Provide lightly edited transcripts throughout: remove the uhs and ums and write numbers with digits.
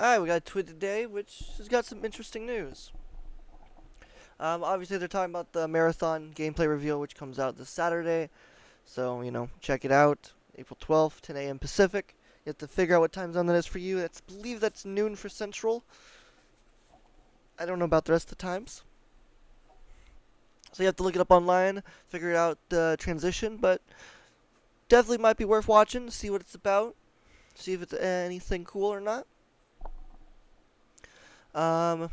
Alright, we got a tweet today, which has got some interesting news. Obviously, they're talking about the marathon gameplay reveal, which comes out this Saturday. So, check it out. April 12th, 10 a.m. Pacific. You have to figure out what time zone that is for you. I believe that's noon for Central. I don't know about the rest of the times. So you have to look it up online, figure out the transition, but definitely might be worth watching, see what it's about, see if it's anything cool or not. Um,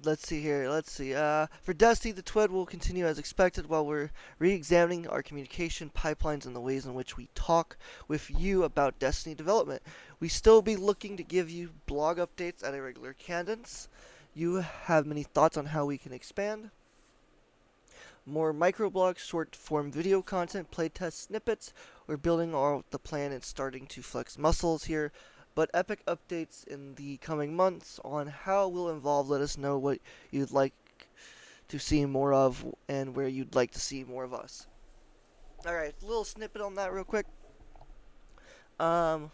Let's see here. Let's see. For Destiny, the TWAB will continue as expected while we're re-examining our communication pipelines and the ways in which we talk with you about Destiny development. We still be looking to give you blog updates at a regular cadence. You have many thoughts on how we can expand? More microblogs, short-form video content, playtest snippets. We're building all the plan and starting to flex muscles here. But epic updates in the coming months on how we'll evolve. Let us know what you'd like to see more of and where you'd like to see more of us. Alright, a little snippet on that real quick. Bungie,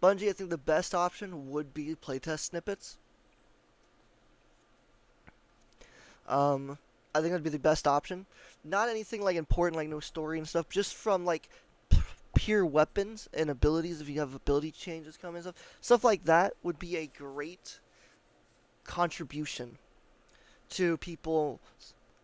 I think the best option would be playtest snippets. I think that'd be the best option. Not anything like important, like no story and stuff, just from like pure weapons and abilities. If you have ability changes coming and stuff like that would be a great contribution to people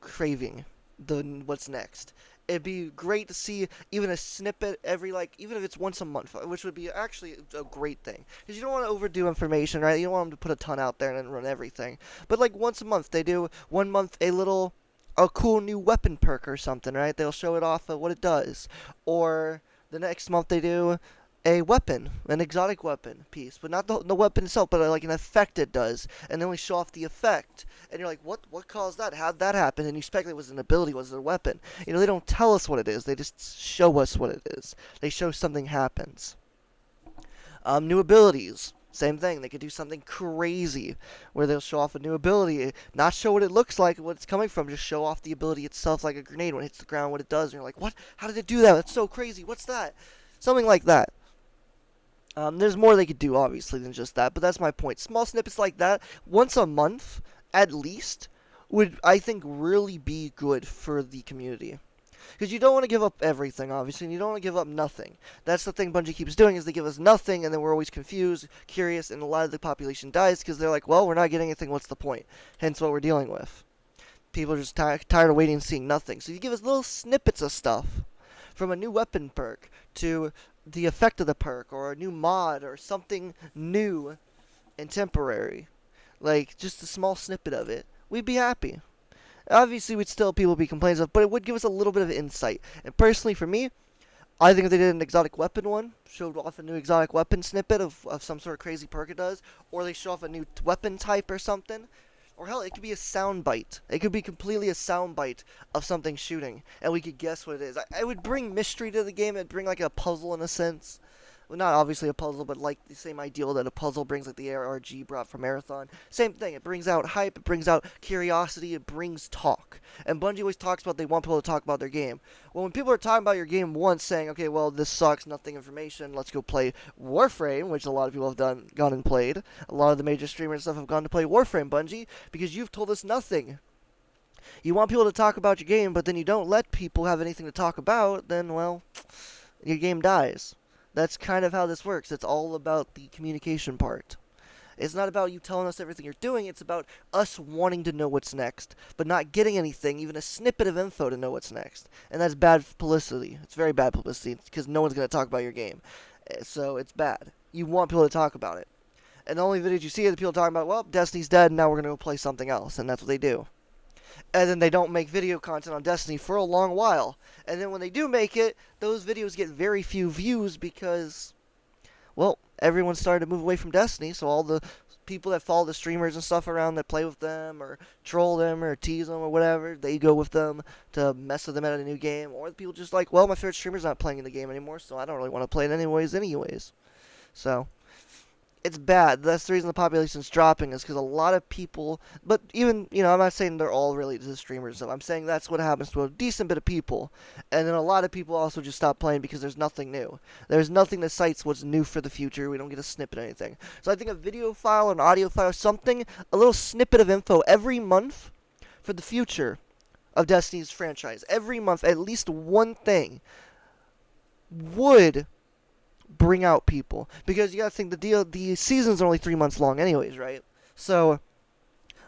craving the what's next. It'd be great to see even a snippet every, like, even if it's once a month, which would be actually a great thing. Because you don't want to overdo information, right? You don't want them to put a ton out there and then run everything. But like once a month, they do 1 month a cool new weapon perk or something, right? They'll show it off of what it does. Or the next month they do a weapon, an exotic weapon piece, but not the weapon itself, but like an effect it does, and they only show off the effect, and you're like, what caused that? How'd that happen? And you speculate, was it an ability, was it a weapon? They don't tell us what it is, they just show us what it is. They show something happens. New abilities. Same thing. They could do something crazy where they'll show off a new ability, not show what it looks like, what it's coming from, just show off the ability itself, like a grenade when it hits the ground, what it does, and you're like, what? How did it do that? That's so crazy. What's that? Something like that. There's more they could do, obviously, than just that, but that's my point. Small snippets like that, once a month, at least, would, I think, really be good for the community. Because you don't want to give up everything, obviously, and you don't want to give up nothing. That's the thing Bungie keeps doing, is they give us nothing, and then we're always confused, curious, and a lot of the population dies because they're like, well, we're not getting anything, what's the point? Hence what we're dealing with. People are just tired of waiting and seeing nothing. So you give us little snippets of stuff, from a new weapon perk to the effect of the perk, or a new mod, or something new and temporary. Like, just a small snippet of it. We'd be happy. Obviously, we'd still people be complaining of, but it would give us a little bit of insight. And personally, for me, I think if they did an exotic weapon one, showed off a new exotic weapon snippet of some sort of crazy perk it does, or they show off a new weapon type or something, or hell, it could be a sound bite. It could be completely a sound bite of something shooting, and we could guess what it is. I would bring mystery to the game. It'd bring like a puzzle in a sense. Well, not obviously a puzzle, but like the same ideal that a puzzle brings, like the ARG brought from Marathon. Same thing. It brings out hype. It brings out curiosity. It brings talk. And Bungie always talks about they want people to talk about their game. Well, when people are talking about your game once, saying, okay, well, this sucks, nothing information, let's go play Warframe, which a lot of people have gone and played. A lot of the major streamers and stuff have gone to play Warframe, Bungie, because you've told us nothing. You want people to talk about your game, but then you don't let people have anything to talk about, then, well, your game dies. That's kind of how this works. It's all about the communication part. It's not about you telling us everything you're doing. It's about us wanting to know what's next, but not getting anything, even a snippet of info to know what's next. And that's bad publicity. It's very bad publicity because no one's going to talk about your game. So it's bad. You want people to talk about it. And the only videos you see are the people talking about, well, Destiny's dead, and now we're going to go play something else. And that's what they do. And then they don't make video content on Destiny for a long while. And then when they do make it, those videos get very few views because, well, everyone started to move away from Destiny, so all the people that follow the streamers and stuff around that play with them or troll them or tease them or whatever, they go with them to mess with them at a new game. Or the people just like, well, my favorite streamer's not playing in the game anymore, so I don't really want to play it anyways. So it's bad. That's the reason the population's dropping is because a lot of people. But even I'm not saying they're all related to the streamers. So I'm saying that's what happens to a decent bit of people, and then a lot of people also just stop playing because there's nothing new. There's nothing that cites what's new for the future. We don't get a snippet of anything. So I think a video file, an audio file, something, a little snippet of info every month for the future of Destiny's franchise. Every month, at least one thing would bring out people, because you gotta think the seasons are only 3 months long anyways, right? So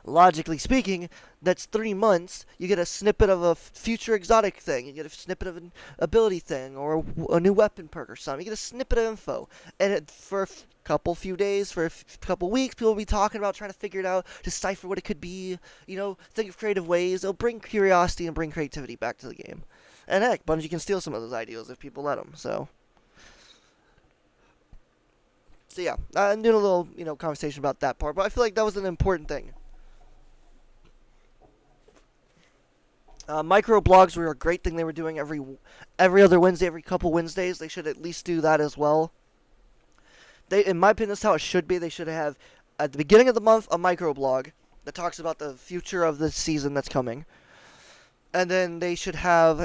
logically speaking, that's 3 months. You get a snippet of a future exotic thing, you get a snippet of an ability thing, or a new weapon perk or something. You get a snippet of info, and for a few days, for a couple weeks, people will be talking about trying to figure it out, decipher what it could be, think of creative ways. It'll bring curiosity and bring creativity back to the game. And heck, Bungie can steal some of those ideas if people let them. So yeah, I'm doing a little, conversation about that part, but I feel like that was an important thing. Micro blogs were a great thing they were doing every other Wednesday, every couple Wednesdays. They should at least do that as well. In my opinion, that's how it should be. They should have at the beginning of the month a micro blog that talks about the future of the season that's coming, and then they should have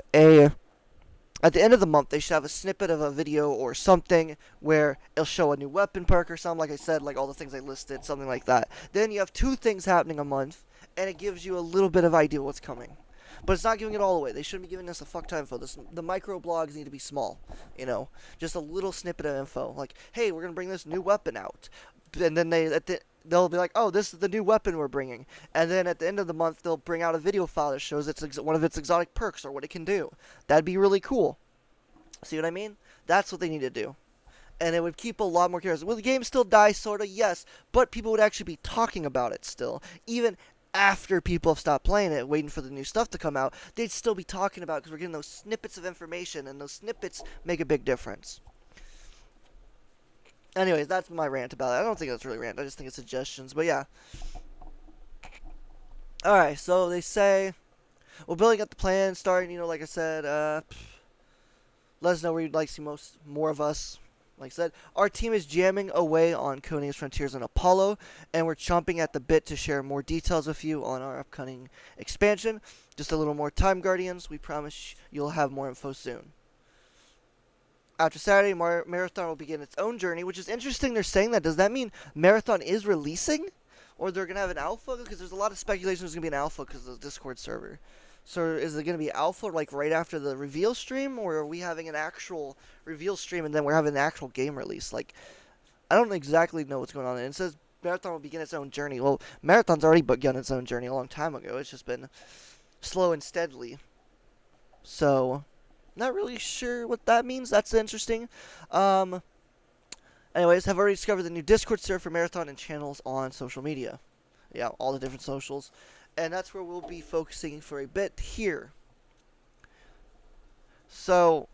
at the end of the month, they should have a snippet of a video or something where it'll show a new weapon perk or something, like I said, like all the things I listed, something like that. Then you have 2 things happening a month, and it gives you a little bit of idea what's coming. But it's not giving it all away. They shouldn't be giving us a fuck ton of info. The micro blogs need to be small, just a little snippet of info. Like, hey, we're gonna bring this new weapon out, and then they'll be like, oh, this is the new weapon we're bringing. And then at the end of the month, they'll bring out a video file that shows one of its exotic perks or what it can do. That'd be really cool. See what I mean? That's what they need to do. And it would keep a lot more curious. Will the game still die, sort of? Yes. But people would actually be talking about it still. Even after people have stopped playing it, waiting for the new stuff to come out, they'd still be talking about it because we're getting those snippets of information, and those snippets make a big difference. Anyways, that's my rant about it. I don't think that's really rant. I just think it's suggestions. But yeah. Alright, so they say, we're building up the plan, starting, like I said, let us know where you'd like to see more of us. Like I said, our team is jamming away on Codenames Frontiers and Apollo, and we're chomping at the bit to share more details with you on our upcoming expansion. Just a little more time, Guardians. We promise you'll have more info soon. After Saturday, Marathon will begin its own journey, which is interesting. They're saying that. Does that mean Marathon is releasing? Or they're going to have an alpha? Because there's a lot of speculation there's going to be an alpha because of the Discord server. So is it going to be alpha like right after the reveal stream? Or are we having an actual reveal stream and then we're having an actual game release? Like, I don't exactly know what's going on. And it says Marathon will begin its own journey. Well, Marathon's already begun its own journey a long time ago. It's just been slow and steadily. So, not really sure what that means. That's interesting. Anyways, have already discovered the new Discord server for Marathon and channels on social media. Yeah, all the different socials. And that's where we'll be focusing for a bit here. So,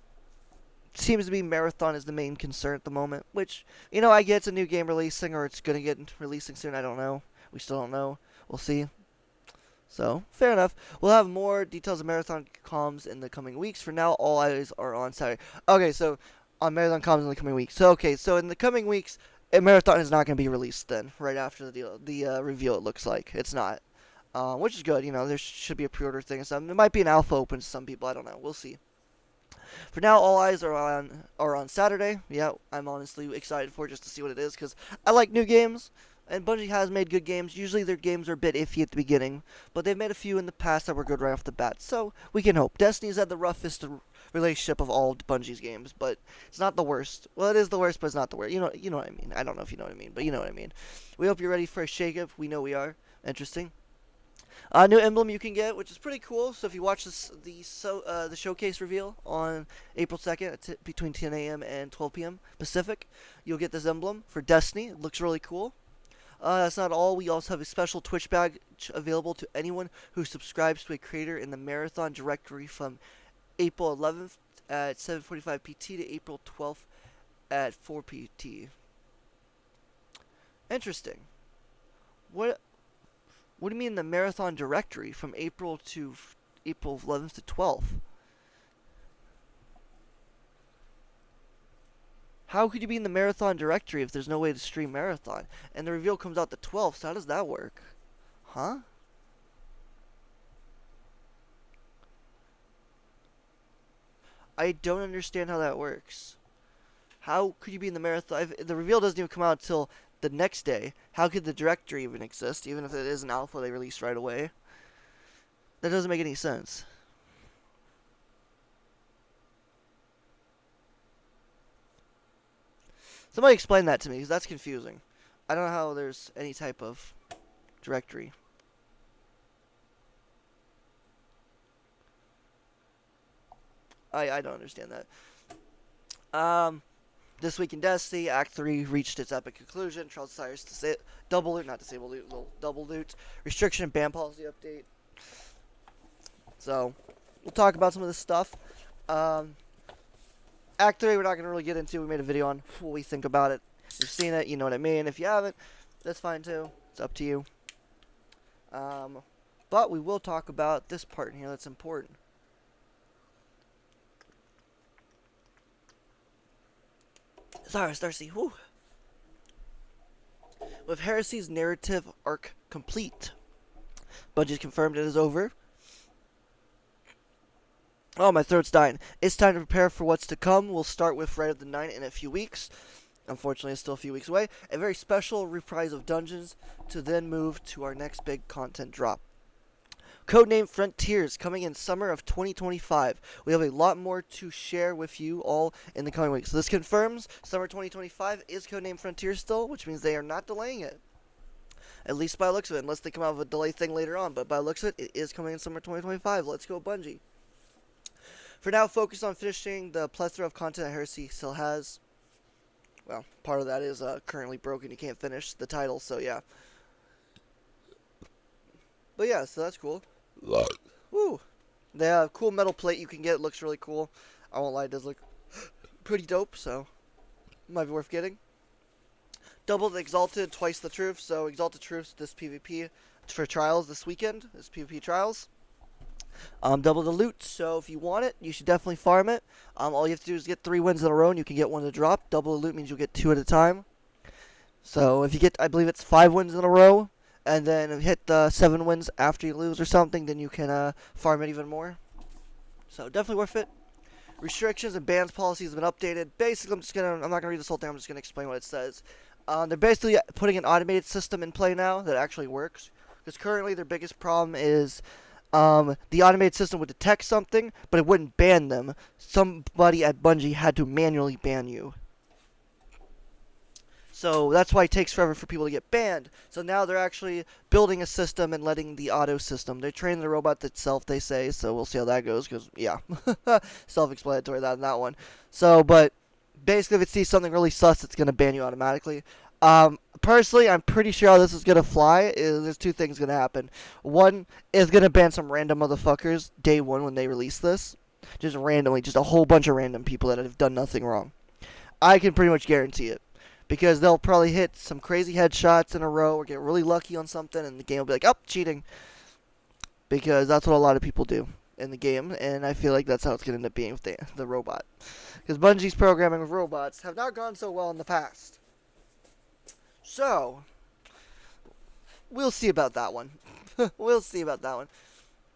seems to be Marathon is the main concern at the moment. Which, I get it's a new game releasing, or it's going to get releasing soon. I don't know. We still don't know. We'll see. So, fair enough. We'll have more details of Marathon comms in the coming weeks. For now, all eyes are on Saturday. Okay, so on Marathon comms in the coming weeks. So in the coming weeks, Marathon is not going to be released then, right after the reveal. It looks like it's not, which is good. There should be a pre-order thing or something. There might be an alpha open to some people. I don't know. We'll see. For now, all eyes are on Saturday. Yeah, I'm honestly excited for it just to see what it is because I like new games. And Bungie has made good games. Usually their games are a bit iffy at the beginning, but they've made a few in the past that were good right off the bat. So we can hope. Destiny's had the roughest relationship of all Bungie's games, but it's not the worst. Well, it is the worst, but it's not the worst. You know what I mean. I don't know if you know what I mean, but you know what I mean. We hope you're ready for a shake-up. We know we are. Interesting. New emblem you can get, which is pretty cool. So if you watch the showcase reveal on April 2nd between 10 a.m. and 12 p.m. Pacific, you'll get this emblem for Destiny. It looks really cool. That's not all. We also have a special Twitch badge available to anyone who subscribes to a creator in the Marathon directory from April 11th at 7:45 PT to April 12th at 4 PT. Interesting. What do you mean the Marathon directory from April 11th to 12th? How could you be in the Marathon directory if there's no way to stream Marathon? And the reveal comes out the 12th, so how does that work? Huh? I don't understand how that works. How could you be in the Marathon? If the reveal doesn't even come out until the next day. How could the directory even exist, even if it is an alpha they released right away? That doesn't make any sense. Somebody explain that to me, because that's confusing. I don't know how there's any type of directory. I don't understand that. This week in Destiny, Act 3 reached its epic conclusion. Charles desires to double loot, not disable loot, double loot. Restriction and ban policy update. So, we'll talk about some of this stuff. Act 3 we're not going to really get into. We made a video on what we think about it. If you've seen it, you know what I mean. If you haven't, that's fine too. It's up to you. But we will talk about this part here that's important. Sorry, Darcy. Whew. With Heresy's narrative arc complete, Bungie's confirmed it is over. Oh, my throat's dying. It's time to prepare for what's to come. We'll start with Friday the 9th in a few weeks. Unfortunately, it's still a few weeks away. A very special reprise of Dungeons to then move to our next big content drop. Codename Frontiers coming in summer of 2025. We have a lot more to share with you all in the coming weeks. So this confirms summer 2025 is Codename Frontiers still, which means they are not delaying it. At least by the looks of it, unless they come out with a delay thing later on. But by the looks of it, it is coming in summer 2025. Let's go, Bungie. For now, focus on finishing the plethora of content that Heresy still has. Well, part of that is currently broken. You can't finish the title, so yeah. But yeah, so that's cool. Woo! They have a cool metal plate you can get. It looks really cool. I won't lie, it does look pretty dope, so might be worth getting. Double the Exalted, twice the Truth. So Exalted Truths, this PvP for Trials this weekend. This PvP Trials. Double the loot, so if you want it, you should definitely farm it. All you have to do is get 3 wins in a row, and you can get one to drop. Double the loot means you'll get 2 at a time. So if you get, I believe it's 5 wins in a row, and then hit the 7 wins after you lose or something, then you can farm it even more. So definitely worth it. Restrictions and bans policies have been updated. Basically, I'm not gonna read this whole thing. I'm just gonna explain what it says. They're basically putting an automated system in play now that actually works. Because currently their biggest problem is the automated system would detect something, but it wouldn't ban them. Somebody at Bungie had to manually ban you. So that's why it takes forever for people to get banned. So now they're actually building a system and letting the auto system. They're training the robot itself, they say. So we'll see how that goes. Because, yeah, self-explanatory that one. So, but basically if it sees something really sus, it's going to ban you automatically. Personally, I'm pretty sure how this is going to fly. There's 2 things going to happen. One is going to ban some random motherfuckers day 1 when they release this. Just randomly. Just a whole bunch of random people that have done nothing wrong. I can pretty much guarantee it. Because they'll probably hit some crazy headshots in a row or get really lucky on something and the game will be like, oh, cheating. Because that's what a lot of people do in the game. And I feel like that's how it's going to end up being with the robot. Because Bungie's programming with robots have not gone so well in the past. So, we'll see about that one. We'll see about that one.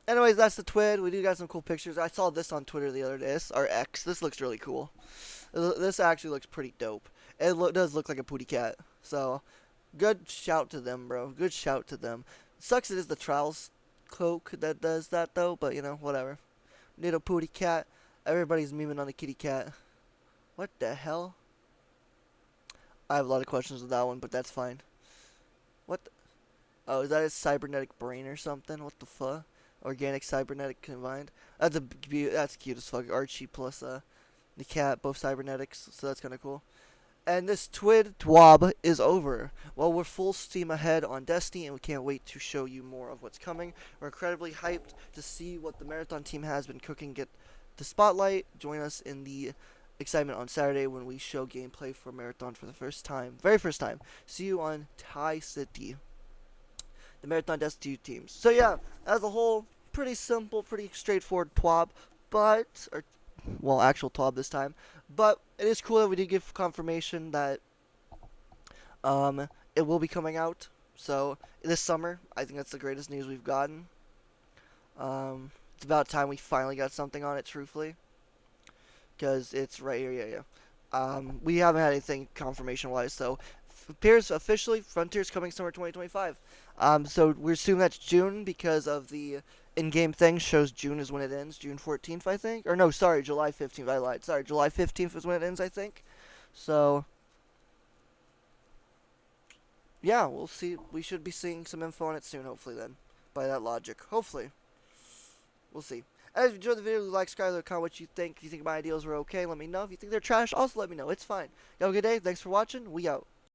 Anyways, that's the TWAB. We do got some cool pictures. I saw this on Twitter the other day. Or X. This looks really cool. This actually looks pretty dope. It does look like a pooty cat. So, good shout to them, bro. Good shout to them. Sucks it is the Trials cloak that does that, though. But, you know, whatever. Little pooty cat. Everybody's memeing on the kitty cat. What the hell? I have a lot of questions with that one, but that's fine. What the? Oh, is that a cybernetic brain or something? What the fuck? Organic cybernetic combined? That's cute as fuck. Archie plus the cat, both cybernetics, so that's kind of cool. And this TWAB is over. Well, we're full steam ahead on Destiny, and we can't wait to show you more of what's coming. We're incredibly hyped to see what the Marathon team has been cooking. Get the spotlight. Join us in the excitement on Saturday when we show gameplay for Marathon for the first time. Very first time. See you on Thai City. The Marathon Destiny teams. So yeah, as a whole, pretty simple, pretty straightforward TWAB, but... well, actual TWAB this time. But it is cool that we did give confirmation that um, it will be coming out. So this summer, I think that's the greatest news we've gotten. It's about time we finally got something on it, truthfully, because it's right here. Yeah, yeah. We haven't had anything confirmation wise, so appears officially Frontiers coming summer 2025. So we're assuming that's June because of the in-game thing shows June is when it ends, June 14th, I think. Or no, sorry, July 15th. I lied. Sorry, July 15th is when it ends, I think. So yeah, we'll see. We should be seeing some info on it soon, hopefully. Then, by that logic, hopefully, we'll see. As you enjoyed the video, like, subscribe, comment what you think. If you think my ideas were okay, let me know. If you think they're trash, also let me know. It's fine. You have a good day. Thanks for watching. We out.